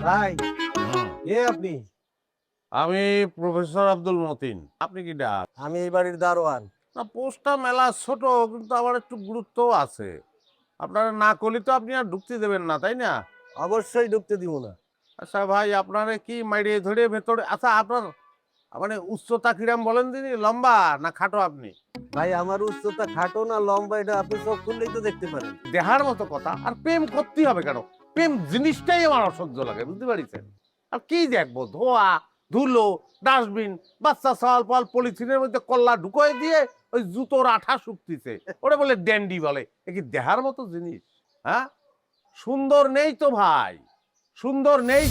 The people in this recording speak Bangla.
ভাই, হুম। কে আপনি? আমি প্রফেসর আব্দুল মতিন। আপনি কি ডাক? আমি এই বাড়ির দারোয়ান। না, পোস্টটা মেলা ছোট, কিন্তু আবার একটু গুরুত্বও আছে। আপনারা না করলে তো আপনি আর ঢুকতে দেবেন না, তাই না? অবশ্যই ঢুকতে দিব না। আচ্ছা ভাই, আপনারা কি মাইরে ধরে ভেতরে, আচ্ছা আপনার মানে উচ্চতা কিরাম বলেন দিনি, লম্বা না খাটো আপনি? ভাই, আমার উচ্চতা খাটো না লম্বা এটা আপনি চোখ খুললেই তো দেখতে পারেন। দেহার মতো কথা। আর প্রেম করতেই হবে কেন? প্রেম জিনিসটাই আমার অসহ্য লাগে, বুঝতে পারছেন? আর কি দেখবো, ধোয়া, ধুলো, ডাস্টবিন, বাচ্চা সওয়াল পাল পলিথিনের মধ্যে কল্লা ঢুকোয় দিয়ে ওই জুতোর আঠা শুকতিছে, ওটা বলে ড্যান্ডি বলে। এ কি দেহার মতো জিনিস? হ্যাঁ, সুন্দর নেই তো ভাই, সুন্দর নেই।